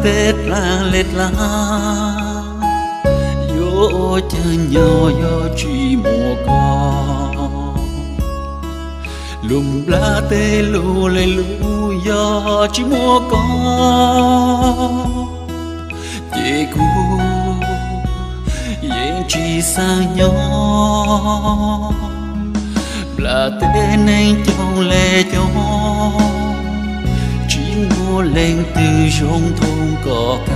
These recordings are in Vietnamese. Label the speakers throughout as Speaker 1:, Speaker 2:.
Speaker 1: tết la lết la yo chơi nhỏ yo chỉ mùa co lùm la tê lu lê lu yo chỉ mùa co chỉ cu yên chỉ sang nhỏ là tê nên châu lê châu mùa lên từ trong thôn cỏ ca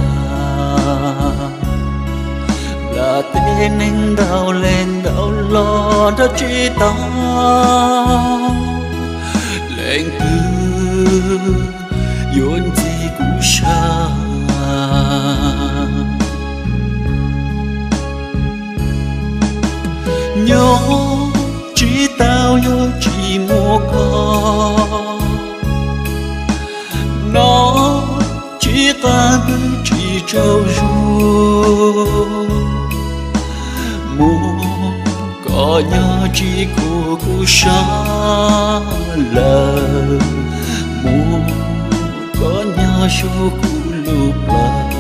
Speaker 1: là tên anh đào lên đào lo đã chỉ ta lên từ yun gì cũng xa nhớ chỉ tao yo chỉ mua con nó chỉ ta chỉ trâu ru mua có nhớ chỉ cô xa lờ mua có nhớ số cô lụp lờ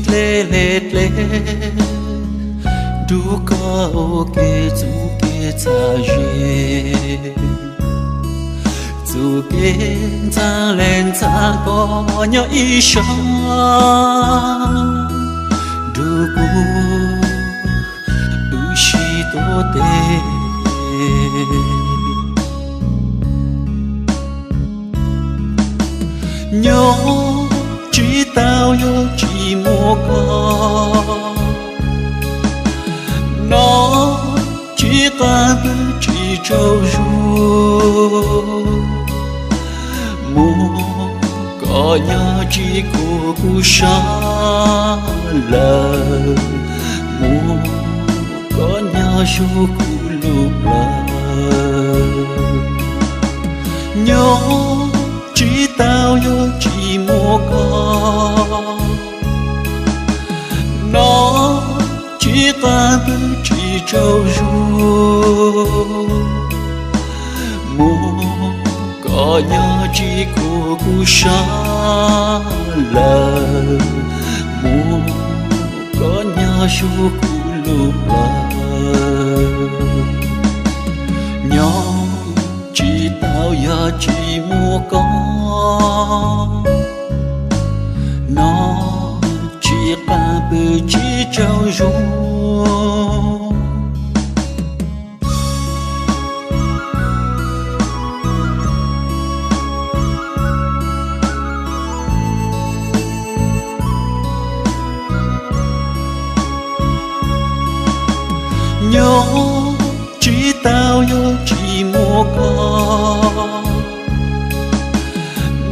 Speaker 1: lê lê lê du có ok du kê cha dê du kê cha lên cha có nhớ ý sáng du cu du shi tô tê nhớ chỉ tao yo chỉ mua con nó chỉ ta chỉ trâu ru mua có nhớ chỉ cô xa lờ mua có nhớ số cô lụp lờ nhớ chỉ tao yo chỉ mua con nó chỉ ta chỉ trâu ru mua có nhớ chỉ cô xa lờ mua có nhớ số cô lụp lờ nhỏ chỉ tao ya chỉ mua con nó chỉ ta bự chỉ trâu ru nhớ chỉ tao yo chỉ mua con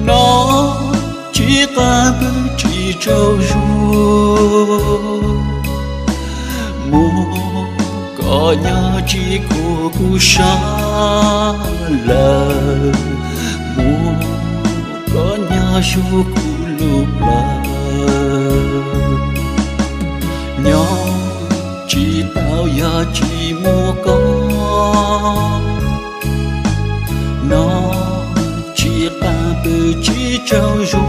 Speaker 1: nó chỉ ta chỉ trâu ru mua có nhớ chỉ cô xa lờ mua có nhớ số cô lụp lờ nhỏ chỉ tao ya chỉ mua con nó chỉ ta bự chỉ trâu ru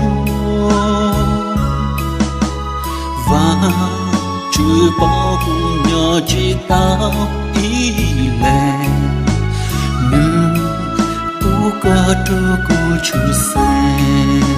Speaker 1: và trừ bao cùng nhỏ chỉ tao ý lệ nương u có trô cô chú sen